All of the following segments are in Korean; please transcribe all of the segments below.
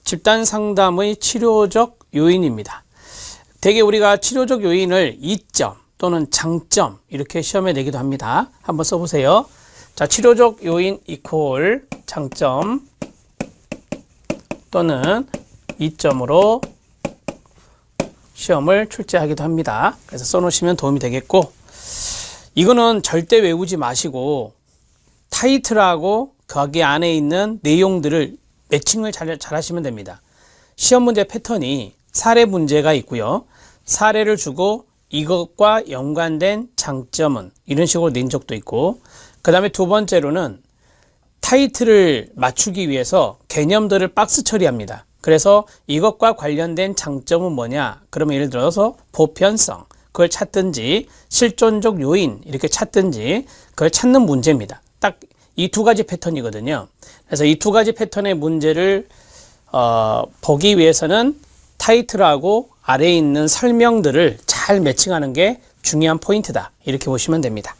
집단 상담의 치료적 요인입니다. 대개 우리가 치료적 요인을 이점 또는 장점 이렇게 시험에 내기도 합니다. 한번 써보세요. 자, 치료적 요인 이퀄 장점 또는 이점으로 시험을 출제하기도 합니다. 그래서 써놓으시면 도움이 되겠고, 이거는 절대 외우지 마시고 타이틀하고 거기 안에 있는 내용들을 매칭을 잘 하시면 됩니다. 시험 문제 패턴이 사례 문제가 있고요. 사례를 주고 이것과 연관된 장점은 이런 식으로 낸 적도 있고, 그 다음에 두 번째로는 타이틀을 맞추기 위해서 개념들을 박스 처리합니다. 그래서 이것과 관련된 장점은 뭐냐? 그러면 예를 들어서 보편성, 그걸 찾든지 실존적 요인 이렇게 찾든지 그걸 찾는 문제입니다. 딱 이 두 가지 패턴이거든요. 그래서 이 두 가지 패턴의 문제를 보기 위해서는 타이틀하고 아래에 있는 설명들을 잘 매칭하는 게 중요한 포인트다. 이렇게 보시면 됩니다.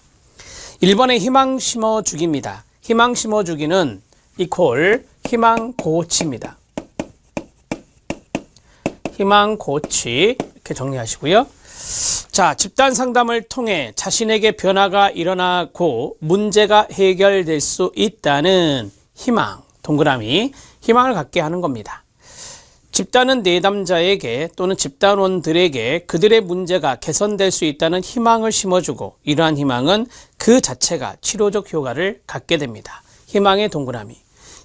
1번의 희망 심어주기입니다. 희망 심어주기는 이퀄 희망 고치입니다. 희망 고치 이렇게 정리하시고요. 자, 집단 상담을 통해 자신에게 변화가 일어나고 문제가 해결될 수 있다는 희망, 동그라미, 희망을 갖게 하는 겁니다. 집단은 내담자에게 또는 집단원들에게 그들의 문제가 개선될 수 있다는 희망을 심어주고, 이러한 희망은 그 자체가 치료적 효과를 갖게 됩니다. 희망의 동그라미.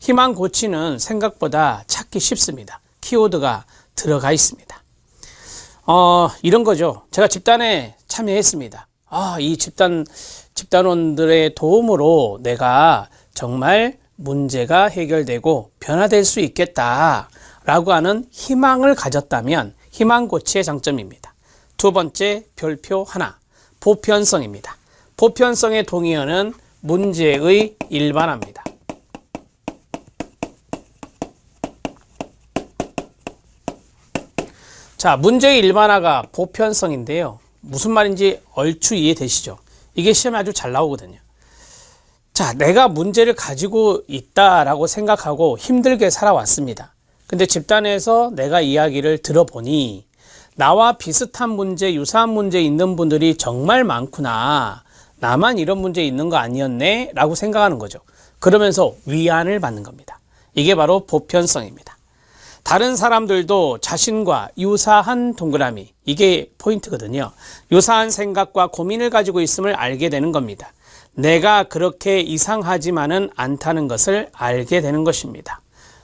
희망 고치는 생각보다 찾기 쉽습니다. 키워드가 들어가 있습니다. 이런 거죠. 제가 집단에 참여했습니다. 이 집단원들의 도움으로 내가 정말 문제가 해결되고 변화될 수 있겠다 라고 하는 희망을 가졌다면 희망 고치의 장점입니다. 두 번째, 별표 하나, 보편성입니다. 보편성의 동의어는 문제의 일반화입니다. 자, 문제의 일반화가 보편성인데요. 무슨 말인지 얼추 이해되시죠? 이게 시험에 아주 잘 나오거든요. 자, 내가 문제를 가지고 있다라고 생각하고 힘들게 살아왔습니다. 근데 집단에서 내가 이야기를 들어보니 나와 비슷한 문제, 유사한 문제 있는 분들이 정말 많구나. 나만 이런 문제 있는 거 아니었네? 라고 생각하는 거죠. 그러면서 위안을 받는 겁니다. 이게 바로 보편성입니다. 다른 사람들도 자신과 유사한 동그라미, 이게 포인트거든요. 유사한 생각과 고민을 가지고 있음을 알게 되는 겁니다. 내가 그렇게 이상하지만은 않다는 것을 알게 되는 것입니다.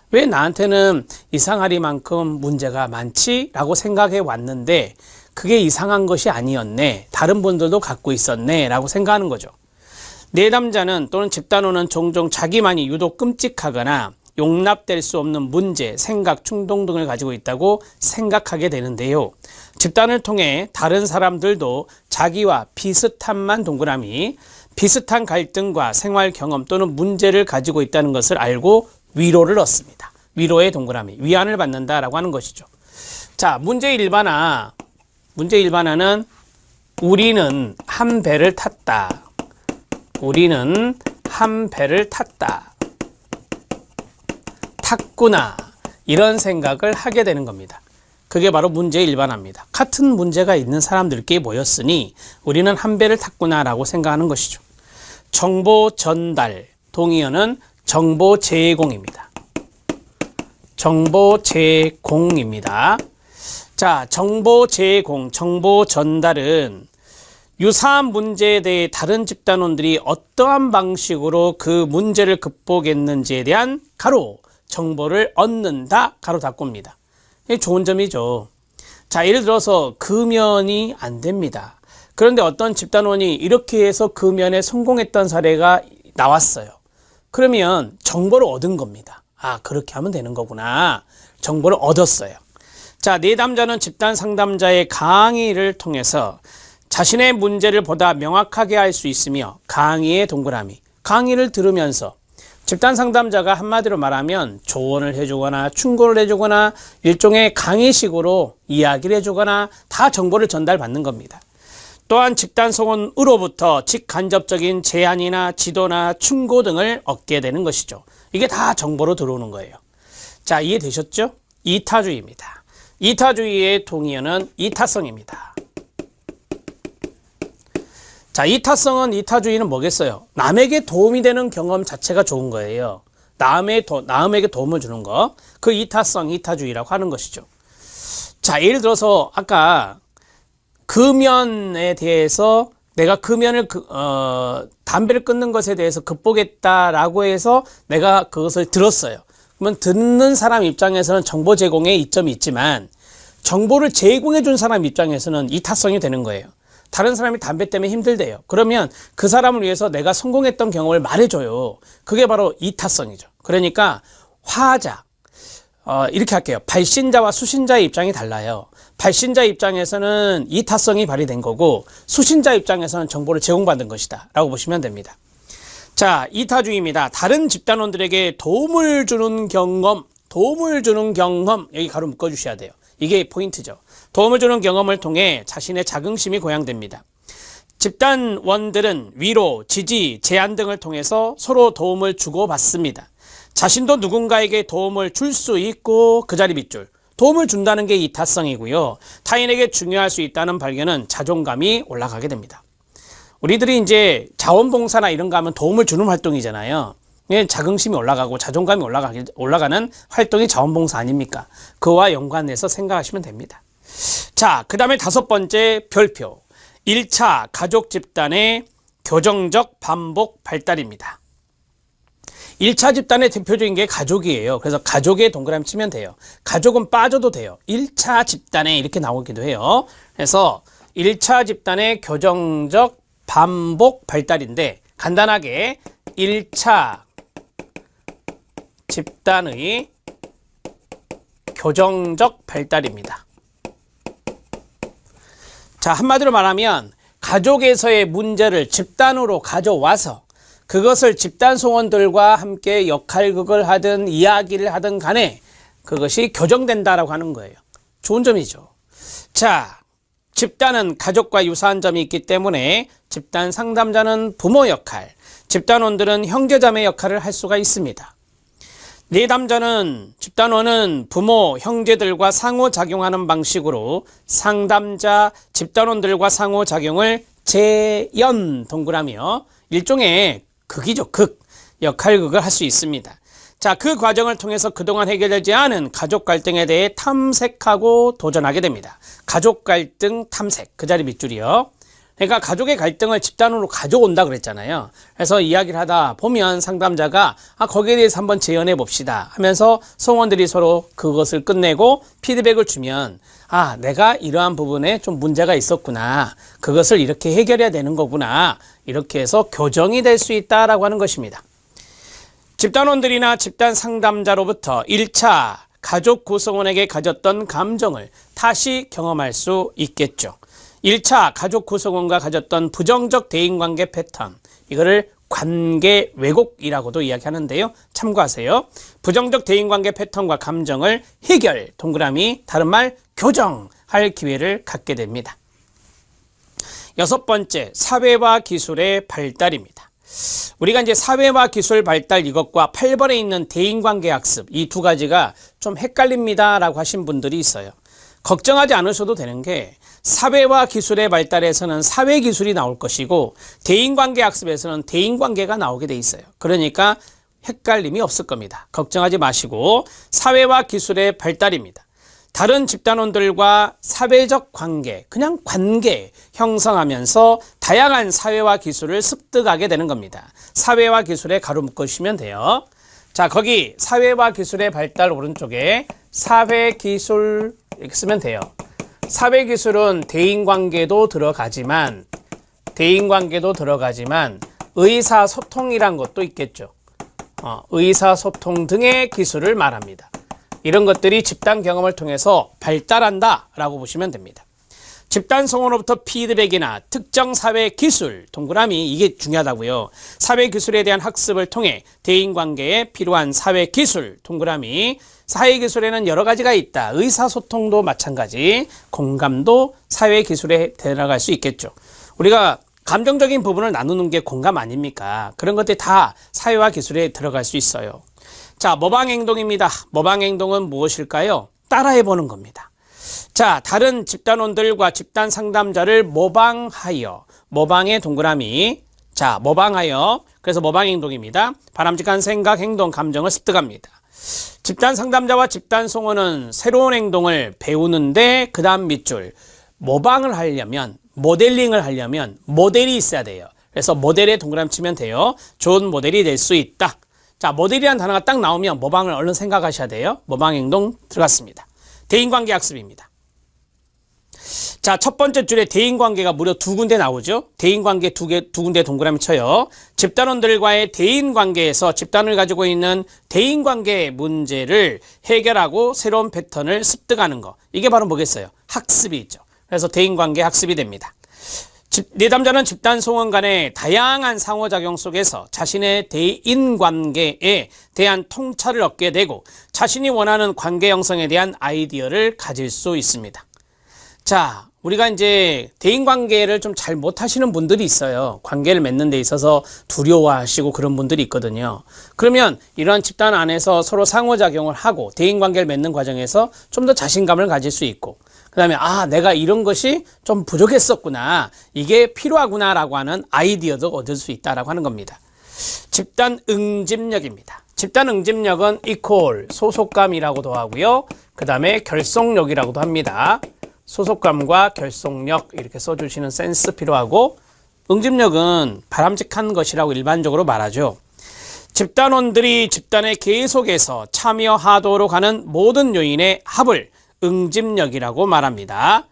왜 나한테는 이상하리만큼 문제가 많지? 라고 생각해 왔는데 그게 이상한 것이 아니었네. 다른 분들도 갖고 있었네. 라고 생각하는 거죠. 내담자는 또는 집단원은 종종 자기만이 유독 끔찍하거나 용납될 수 없는 문제, 생각, 충동 등을 가지고 있다고 생각하게 되는데요. 집단을 통해 다른 사람들도 자기와 비슷한만 동그라미, 비슷한 갈등과 생활 경험 또는 문제를 가지고 있다는 것을 알고 위로를 얻습니다. 위로의 동그라미, 위안을 받는다라고 하는 것이죠. 자, 문제 일반화. 문제 일반화는 우리는 한 배를 탔다. 우리는 한 배를 탔다. 탔구나. 이런 생각을 하게 되는 겁니다. 그게 바로 문제 일반화입니다. 같은 문제가 있는 사람들끼리 모였으니 우리는 한 배를 탔구나 라고 생각하는 것이죠. 정보 전달, 동의어는 정보 제공입니다. 정보 제공입니다. 자, 정보 제공, 정보 전달은 유사한 문제에 대해 다른 집단원들이 어떠한 방식으로 그 문제를 극복했는지에 대한 가로 정보를 얻는다, 가로 닫고입니다. 이게 좋은 점이죠. 자, 예를 들어서 금연이 안 됩니다. 그런데 어떤 집단원이 이렇게 해서 금연에 성공했던 사례가 나왔어요. 그러면 정보를 얻은 겁니다. 그렇게 하면 되는 거구나. 정보를 얻었어요. 자, 내담자는 집단 상담자의 강의를 통해서 자신의 문제를 보다 명확하게 할 수 있으며, 강의의 동그라미, 강의를 들으면서 집단 상담자가 한마디로 말하면 조언을 해주거나 충고를 해주거나 일종의 강의식으로 이야기를 해주거나 다 정보를 전달받는 겁니다. 또한 집단 성원으로부터 직간접적인 제안이나 지도나 충고 등을 얻게 되는 것이죠. 이게 다 정보로 들어오는 거예요. 자, 이해되셨죠? 이타주의입니다. 이타주의의 동의어는 이타성입니다. 자, 이타성은, 이타주의는 뭐겠어요? 남에게 도움이 되는 경험 자체가 좋은 거예요. 남에게 도움을 주는 거. 그 이타성, 이타주의라고 하는 것이죠. 자, 예를 들어서 아까 금연에 대해서 내가 금연을 담배를 끊는 것에 대해서 극복했다라고 해서 내가 그것을 들었어요. 그러면 듣는 사람 입장에서는 정보 제공에 이점이 있지만 정보를 제공해 준 사람 입장에서는 이타성이 되는 거예요. 다른 사람이 담배 때문에 힘들대요. 그러면 그 사람을 위해서 내가 성공했던 경험을 말해줘요. 그게 바로 이타성이죠. 그러니까 화자, 이렇게 할게요. 발신자와 수신자의 입장이 달라요. 발신자 입장에서는 이타성이 발휘된 거고 수신자 입장에서는 정보를 제공받은 것이다 라고 보시면 됩니다. 자, 이타주의입니다. 다른 집단원들에게 도움을 주는 경험, 여기 가로 묶어주셔야 돼요. 이게 포인트죠. 도움을 주는 경험을 통해 자신의 자긍심이 고양됩니다. 집단원들은 위로, 지지, 제안 등을 통해서 서로 도움을 주고받습니다. 자신도 누군가에게 도움을 줄 수 있고 그 자리 밑줄, 도움을 준다는 게 이타성이고요. 타인에게 중요할 수 있다는 발견은 자존감이 올라가게 됩니다. 우리들이 이제 자원봉사나 이런 거 하면 도움을 주는 활동이잖아요. 자긍심이 올라가고 자존감이 올라가는 활동이 자원봉사 아닙니까? 그와 연관해서 생각하시면 됩니다. 자, 그 다음에 5번째 별표. 1차 가족 집단의 교정적 반복 발달입니다. 1차 집단의 대표적인 게 가족이에요. 그래서 가족에 동그라미 치면 돼요. 가족은 빠져도 돼요. 1차 집단에 이렇게 나오기도 해요. 그래서 1차 집단의 교정적 반복 발달인데 간단하게 1차 집단의 교정적 발달입니다. 자, 한마디로 말하면 가족에서의 문제를 집단으로 가져와서 그것을 집단 소원들과 함께 역할극을 하든 이야기를 하든 간에 그것이 교정된다라고 하는 거예요. 좋은 점이죠. 자, 집단은 가족과 유사한 점이 있기 때문에 집단 상담자는 부모 역할, 집단원들은 형제자매 역할을 할 수가 있습니다. 내담자는 집단원은 부모, 형제들과 상호작용하는 방식으로 상담자, 집단원들과 상호작용을 재연 동그라미요. 일종의 극이죠. 극. 역할극을 할 수 있습니다. 자, 그 과정을 통해서 그동안 해결되지 않은 가족 갈등에 대해 탐색하고 도전하게 됩니다. 가족 갈등 탐색. 그 자리 밑줄이요. 그러니까 가족의 갈등을 집단으로 가져온다 그랬잖아요. 그래서 이야기를 하다 보면 상담자가 거기에 대해서 한번 재연해 봅시다 하면서 성원들이 서로 그것을 끝내고 피드백을 주면 내가 이러한 부분에 좀 문제가 있었구나. 그것을 이렇게 해결해야 되는 거구나. 이렇게 해서 교정이 될 수 있다라고 하는 것입니다. 집단원들이나 집단 상담자로부터 1차 가족 구성원에게 가졌던 감정을 다시 경험할 수 있겠죠. 1차 가족 구성원과 가졌던 부정적 대인관계 패턴, 이거를 관계 왜곡이라고도 이야기하는데요. 참고하세요. 부정적 대인관계 패턴과 감정을 해결, 동그라미, 다른 말 교정할 기회를 갖게 됩니다. 6번째, 사회와 기술의 발달입니다. 우리가 이제 사회와 기술 발달 이것과 8번에 있는 대인관계 학습, 이 두 가지가 좀 헷갈립니다 라고 하신 분들이 있어요. 걱정하지 않으셔도 되는 게 사회와 기술의 발달에서는 사회기술이 나올 것이고 대인관계 학습에서는 대인관계가 나오게 돼 있어요. 그러니까 헷갈림이 없을 겁니다. 걱정하지 마시고 사회와 기술의 발달입니다. 다른 집단원들과 사회적 관계, 그냥 관계 형성하면서 다양한 사회와 기술을 습득하게 되는 겁니다. 사회와 기술에 가로 묶어주시면 돼요. 자, 거기 사회와 기술의 발달 오른쪽에 사회기술 이렇게 쓰면 돼요. 사회기술은 대인관계도 들어가지만 의사소통이란 것도 있겠죠. 의사소통 등의 기술을 말합니다. 이런 것들이 집단 경험을 통해서 발달한다 라고 보시면 됩니다. 집단 성원으로부터 피드백이나 특정 사회 기술, 동그라미, 이게 중요하다고요. 사회 기술에 대한 학습을 통해 대인관계에 필요한 사회 기술, 동그라미, 사회 기술에는 여러 가지가 있다. 의사소통도 마찬가지, 공감도 사회 기술에 들어갈 수 있겠죠. 우리가 감정적인 부분을 나누는 게 공감 아닙니까? 그런 것들이 다 사회와 기술에 들어갈 수 있어요. 자, 모방 행동입니다. 모방 행동은 무엇일까요? 따라해보는 겁니다. 자, 다른 집단원들과 집단 상담자를 모방하여, 모방의 동그라미, 자, 모방하여, 그래서 모방 행동입니다. 바람직한 생각, 행동, 감정을 습득합니다. 집단 상담자와 집단 송원은 새로운 행동을 배우는데 그 다음 밑줄, 모방을 하려면, 모델링을 하려면 모델이 있어야 돼요. 그래서 모델에 동그라미 치면 돼요. 좋은 모델이 될 수 있다. 자, 모델이라는 단어가 딱 나오면 모방을 얼른 생각하셔야 돼요. 모방 행동 들어갔습니다. 대인관계 학습입니다. 자, 첫 번째 줄에 대인관계가 무려 2군데 나오죠. 대인관계 두 군데 동그라미 쳐요. 집단원들과의 대인관계에서 집단을 가지고 있는 대인관계 문제를 해결하고 새로운 패턴을 습득하는 거. 이게 바로 뭐겠어요? 학습이 있죠. 그래서 대인관계 학습이 됩니다. 내담자는 집단 송원 간의 다양한 상호작용 속에서 자신의 대인관계에 대한 통찰을 얻게 되고 자신이 원하는 관계 형성에 대한 아이디어를 가질 수 있습니다. 자, 우리가 이제 대인관계를 좀 잘 못하시는 분들이 있어요. 관계를 맺는 데 있어서 두려워하시고 그런 분들이 있거든요. 그러면 이러한 집단 안에서 서로 상호작용을 하고 대인관계를 맺는 과정에서 좀 더 자신감을 가질 수 있고 그 다음에 아, 내가 이런 것이 좀 부족했었구나, 이게 필요하구나 라고 하는 아이디어도 얻을 수 있다라고 하는 겁니다. 집단 응집력입니다. 집단 응집력은 equal 소속감이라고도 하고요. 그 다음에 결속력이라고도 합니다. 소속감과 결속력 이렇게 써주시는 센스 필요하고, 응집력은 바람직한 것이라고 일반적으로 말하죠. 집단원들이 집단에 계속해서 참여하도록 하는 모든 요인의 합을 응집력이라고 말합니다.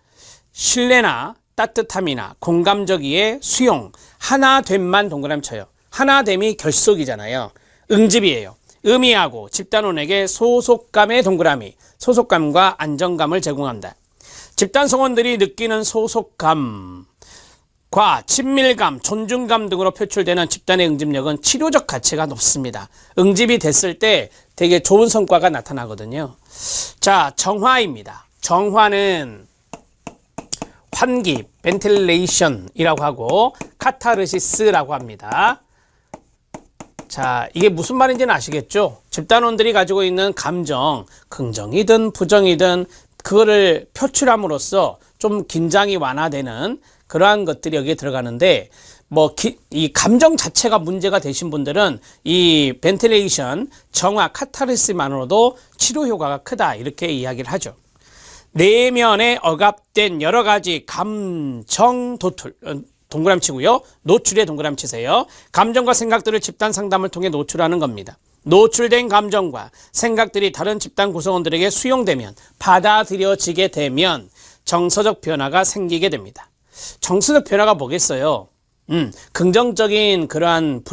신뢰나 따뜻함이나 공감적 이해, 수용, 하나됨만 동그라미 쳐요. 하나됨이 결속이잖아요. 응집이에요. 의미하고 집단원에게 소속감의 동그라미, 소속감과 안정감을 제공한다. 집단 성원들이 느끼는 소속감과 친밀감, 존중감 등으로 표출되는 집단의 응집력은 치료적 가치가 높습니다. 응집이 됐을 때 되게 좋은 성과가 나타나거든요. 자, 정화입니다. 정화는 환기, 벤틸레이션이라고 하고 카타르시스라고 합니다. 자, 이게 무슨 말인지는 아시겠죠? 집단원들이 가지고 있는 감정, 긍정이든 부정이든 그거를 표출함으로써 좀 긴장이 완화되는 그러한 것들이 여기에 들어가는데, 이 감정 자체가 문제가 되신 분들은 이 벤틸레이션, 정화, 카타르시스만으로도 치료 효과가 크다, 이렇게 이야기를 하죠. 내면에 억압된 여러 가지 감정 동그라미 치고요. 노출에 동그라미 치세요. 감정과 생각들을 집단 상담을 통해 노출하는 겁니다. 노출된 감정과 생각들이 다른 집단 구성원들에게 수용되면, 받아들여지게 되면 정서적 변화가 생기게 됩니다. 정서적 변화가 뭐겠어요? 긍정적인 그러한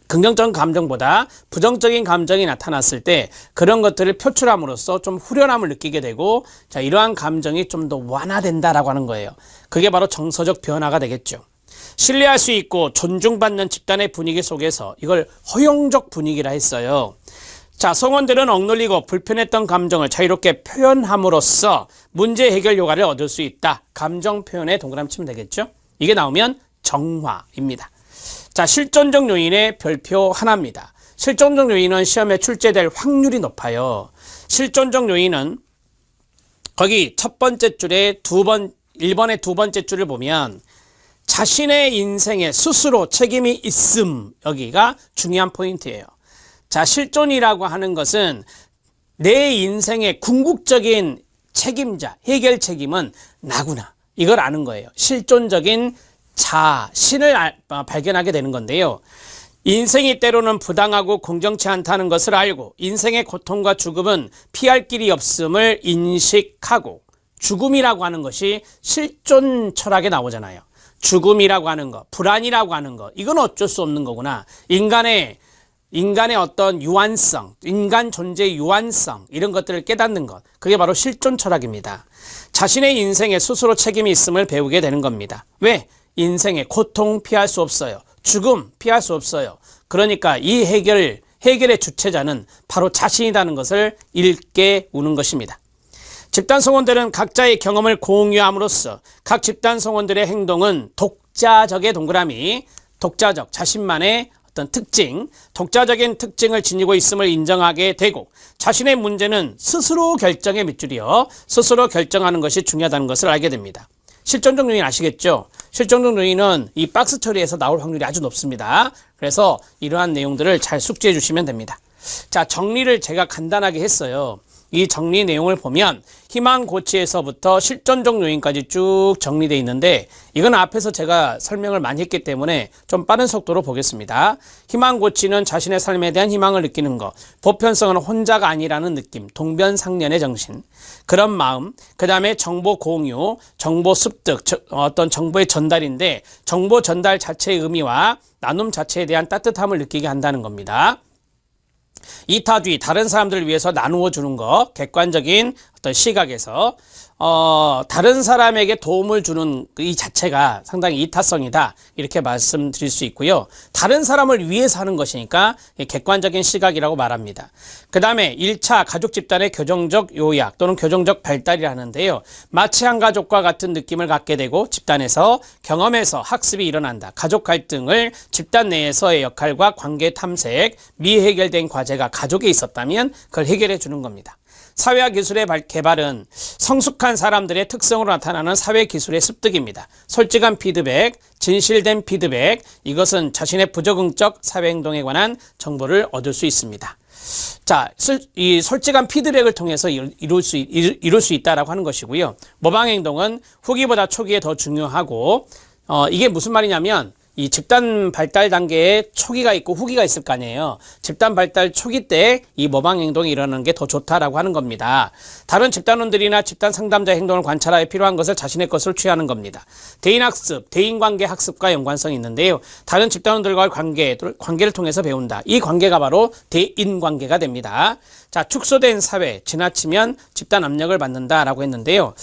긍정적인 감정보다 부정적인 감정이 나타났을 때 그런 것들을 표출함으로써 좀 후련함을 느끼게 되고, 자, 이러한 감정이 좀 더 완화된다라고 하는 거예요. 그게 바로 정서적 변화가 되겠죠. 신뢰할 수 있고 존중받는 집단의 분위기 속에서 이걸 허용적 분위기라 했어요. 자, 성원들은 억눌리고 불편했던 감정을 자유롭게 표현함으로써 문제 해결 효과를 얻을 수 있다. 감정 표현에 동그라미 치면 되겠죠. 이게 나오면 정화입니다. 자, 실존적 요인의 별표 하나입니다. 실존적 요인은 시험에 출제될 확률이 높아요. 실존적 요인은 거기 첫 번째 줄에 1번의 두 번째 줄을 보면 자신의 인생에 스스로 책임이 있음, 여기가 중요한 포인트예요. 자, 실존이라고 하는 것은 내 인생의 궁극적인 책임자, 해결 책임은 나구나, 이걸 아는 거예요. 실존적인 자신을 발견하게 되는 건데요. 인생이 때로는 부당하고 공정치 않다는 것을 알고 인생의 고통과 죽음은 피할 길이 없음을 인식하고, 죽음이라고 하는 것이 실존 철학에 나오잖아요. 죽음이라고 하는 것, 불안이라고 하는 것, 이건 어쩔 수 없는 거구나. 인간의 어떤 유한성, 인간 존재의 유한성, 이런 것들을 깨닫는 것, 그게 바로 실존 철학입니다. 자신의 인생에 스스로 책임이 있음을 배우게 되는 겁니다. 왜? 인생의 고통 피할 수 없어요. 죽음 피할 수 없어요. 그러니까 이 해결의 주체자는 바로 자신이라는 것을 읽게 우는 것입니다. 집단 성원들은 각자의 경험을 공유함으로써 각 집단 성원들의 행동은 독자적의 동그라미, 독자적, 자신만의 어떤 특징, 독자적인 특징을 지니고 있음을 인정하게 되고 자신의 문제는 스스로 결정의 밑줄이요. 스스로 결정하는 것이 중요하다는 것을 알게 됩니다. 실존적 요인 아시겠죠? 실존적 요인은 이 박스 처리에서 나올 확률이 아주 높습니다. 그래서 이러한 내용들을 잘 숙지해 주시면 됩니다. 자, 정리를 제가 간단하게 했어요. 이 정리 내용을 보면 희망고치에서부터 실존적 요인까지 쭉 정리되어 있는데 이건 앞에서 제가 설명을 많이 했기 때문에 좀 빠른 속도로 보겠습니다. 희망고치는 자신의 삶에 대한 희망을 느끼는 것, 보편성은 혼자가 아니라는 느낌, 동변상련의 정신, 그런 마음, 그 다음에 정보 공유, 정보 습득, 어떤 정보의 전달인데 정보 전달 자체의 의미와 나눔 자체에 대한 따뜻함을 느끼게 한다는 겁니다. 이타주의, 다른 사람들을 위해서 나누어 주는 것, 객관적인 어떤 시각에서 다른 사람에게 도움을 주는 이 자체가 상당히 이타성이다 이렇게 말씀드릴 수 있고요. 다른 사람을 위해서 하는 것이니까 객관적인 시각이라고 말합니다. 그 다음에 1차 가족 집단의 교정적 요약 또는 교정적 발달이라 하는데요. 마치 한 가족과 같은 느낌을 갖게 되고 집단에서 경험에서 학습이 일어난다. 가족 갈등을 집단 내에서의 역할과 관계 탐색, 미해결된 과제가 가족에 있었다면 그걸 해결해 주는 겁니다. 사회화 기술의 개발은 성숙한 사람들의 특성으로 나타나는 사회 기술의 습득입니다. 솔직한 피드백, 진실된 피드백, 이것은 자신의 부적응적 사회 행동에 관한 정보를 얻을 수 있습니다. 자, 이 솔직한 피드백을 통해서 이룰 수 있다라고 하는 것이고요. 모방 행동은 후기보다 초기에 더 중요하고, 이게 무슨 말이냐면 이 집단 발달 단계에 초기가 있고 후기가 있을 거 아니에요. 집단 발달 초기 때 이 모방 행동이 일어나는 게 더 좋다라고 하는 겁니다. 다른 집단원들이나 집단 상담자의 행동을 관찰하여 필요한 것을 자신의 것으로 취하는 겁니다. 대인학습, 대인관계 학습과 연관성이 있는데요. 다른 집단원들과의 관계를 통해서 배운다. 이 관계가 바로 대인관계가 됩니다. 자, 축소된 사회, 지나치면 집단 압력을 받는다라고 했는데요.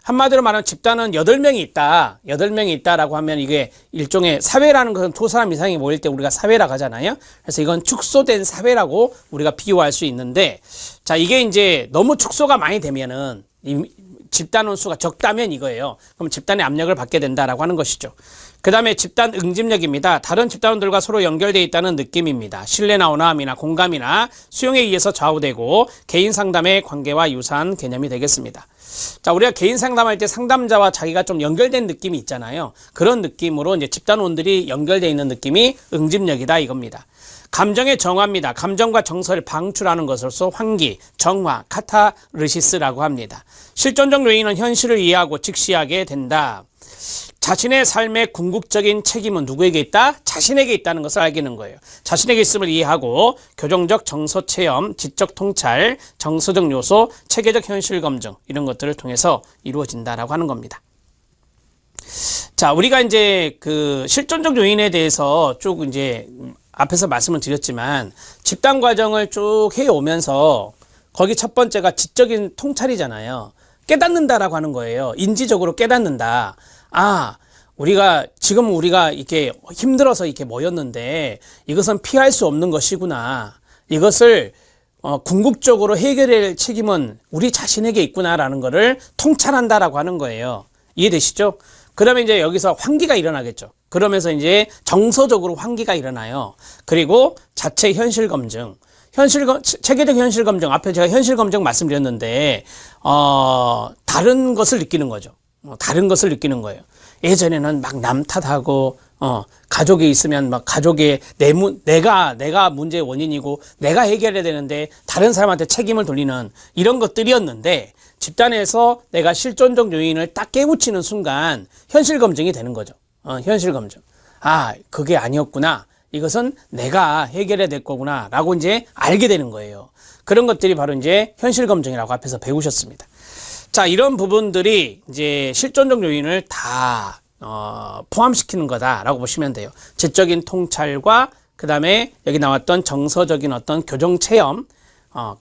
한마디로 말하면 집단은 8명이 있다. 8명이 있다라고 하면 이게 일종의 사회라는 것은 2사람 이상이 모일 때 우리가 사회라고 하잖아요. 그래서 이건 축소된 사회라고 우리가 비유할 수 있는데, 자, 이게 이제 너무 축소가 많이 되면은 이 집단원 수가 적다면 이거예요. 그럼 집단의 압력을 받게 된다라고 하는 것이죠. 그 다음에 집단 응집력입니다. 다른 집단원들과 서로 연결되어 있다는 느낌입니다. 신뢰나 원함이나 공감이나 수용에 의해서 좌우되고 개인 상담의 관계와 유사한 개념이 되겠습니다. 자, 우리가 개인 상담할 때 상담자와 자기가 좀 연결된 느낌이 있잖아요. 그런 느낌으로 이제 집단원들이 연결되어 있는 느낌이 응집력이다 이겁니다. 감정의 정화입니다. 감정과 정서를 방출하는 것으로서 환기, 정화, 카타르시스라고 합니다. 실존적 요인은 현실을 이해하고 직시하게 된다. 자신의 삶의 궁극적인 책임은 누구에게 있다? 자신에게 있다는 것을 알게 되는 거예요. 자신에게 있음을 이해하고 교정적 정서 체험, 지적 통찰, 정서적 요소, 체계적 현실 검증 이런 것들을 통해서 이루어진다라고 하는 겁니다. 자, 우리가 이제 그 실존적 요인에 대해서 쭉 이제 앞에서 말씀을 드렸지만 집단 과정을 쭉 해오면서 거기 첫 번째가 지적인 통찰이잖아요. 깨닫는다라고 하는 거예요. 인지적으로 깨닫는다. 아, 지금 우리가 이렇게 힘들어서 이렇게 모였는데 이것은 피할 수 없는 것이구나. 이것을 궁극적으로 해결할 책임은 우리 자신에게 있구나라는 것을 통찰한다라고 하는 거예요. 이해되시죠? 그러면 이제 여기서 환기가 일어나겠죠. 그러면서 이제 정서적으로 환기가 일어나요. 그리고 자체 현실 검증. 체계적 현실 검증. 앞에 제가 현실 검증 말씀드렸는데, 다른 것을 느끼는 거죠. 다른 것을 느끼는 거예요. 예전에는 막 남 탓하고, 가족이 있으면 막 가족의 내가 문제의 원인이고 내가 해결해야 되는데 다른 사람한테 책임을 돌리는 이런 것들이었는데 집단에서 내가 실존적 요인을 딱 깨우치는 순간 현실 검증이 되는 거죠. 현실 검증. 아, 그게 아니었구나. 이것은 내가 해결해야 될 거구나. 라고 이제 알게 되는 거예요. 그런 것들이 바로 이제 현실 검증이라고 앞에서 배우셨습니다. 자, 이런 부분들이 이제 실존적 요인을 다 포함시키는 거다라고 보시면 돼요. 지적인 통찰과 그 다음에 여기 나왔던 정서적인 어떤 교정 체험,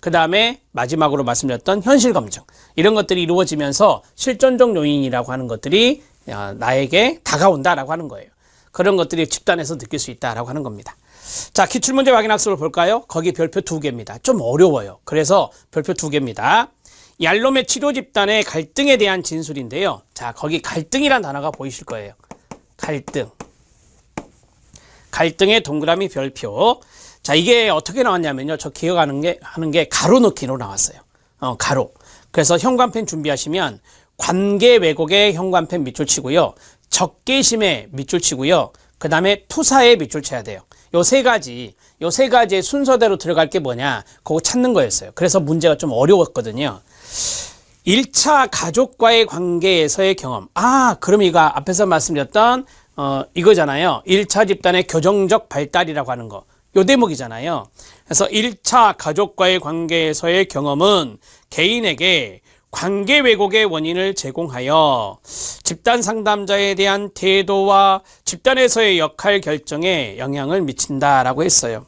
그 다음에 마지막으로 말씀드렸던 현실 검증, 이런 것들이 이루어지면서 실존적 요인이라고 하는 것들이 나에게 다가온다라고 하는 거예요. 그런 것들이 집단에서 느낄 수 있다라고 하는 겁니다. 자, 기출문제 확인학습을 볼까요? 거기 별표 2개입니다. 좀 어려워요. 그래서 별표 2개입니다. 얄롬의 치료 집단의 갈등에 대한 진술인데요. 자, 거기 갈등이란 단어가 보이실 거예요. 갈등. 갈등의 동그라미 별표. 자, 이게 어떻게 나왔냐면요. 저 기억하는 게 가로 넣기로 나왔어요. 가로. 그래서 현관펜 준비하시면 관계 왜곡의 현관펜 밑줄 치고요. 적개심에 밑줄 치고요. 그 다음에 투사에 밑줄 쳐야 돼요. 요 세 가지의 순서대로 들어갈 게 뭐냐, 그거 찾는 거였어요. 그래서 문제가 좀 어려웠거든요. 1차 가족과의 관계에서의 경험. 그럼 이거 앞에서 말씀드렸던 이거잖아요. 1차 집단의 교정적 발달이라고 하는 거. 요 대목이잖아요. 그래서 1차 가족과의 관계에서의 경험은 개인에게 관계 왜곡의 원인을 제공하여 집단 상담자에 대한 태도와 집단에서의 역할 결정에 영향을 미친다라고 했어요.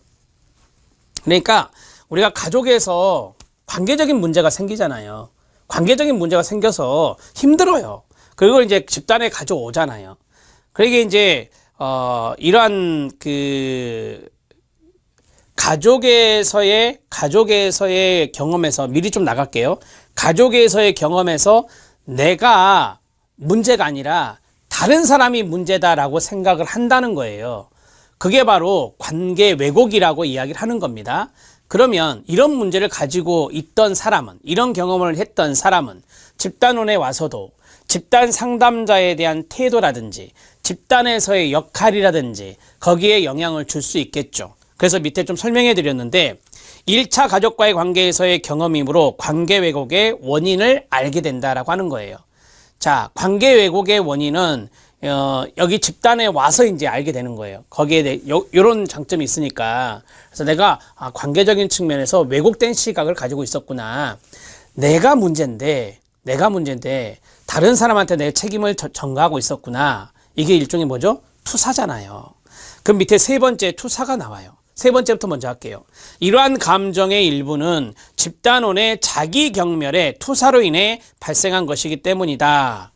그러니까 우리가 가족에서 관계적인 문제가 생기잖아요. 관계적인 문제가 생겨서 힘들어요. 그리고 이제 집단에 가져오잖아요. 그러게 이제 이러한 가족에서의 경험에서 미리 좀 나갈게요. 가족에서의 경험에서 내가 문제가 아니라 다른 사람이 문제다라고 생각을 한다는 거예요. 그게 바로 관계 왜곡이라고 이야기를 하는 겁니다. 그러면 이런 문제를 가지고 있던 사람은, 이런 경험을 했던 사람은 집단원에 와서도 집단 상담자에 대한 태도라든지 집단에서의 역할이라든지 거기에 영향을 줄 수 있겠죠. 그래서 밑에 좀 설명해 드렸는데 1차 가족과의 관계에서의 경험이므로 관계 왜곡의 원인을 알게 된다라고 하는 거예요. 자, 관계 왜곡의 원인은 여기 집단에 와서 이제 알게 되는 거예요. 거기에 대해 요런 장점이 있으니까. 그래서 내가 관계적인 측면에서 왜곡된 시각을 가지고 있었구나. 내가 문제인데 다른 사람한테 내 책임을 전가하고 있었구나. 이게 일종의 뭐죠? 투사잖아요. 그럼 밑에 세 번째 투사가 나와요. 세 번째부터 먼저 할게요. 이러한 감정의 일부는 집단원의 자기 경멸의 투사로 인해 발생한 것이기 때문이다.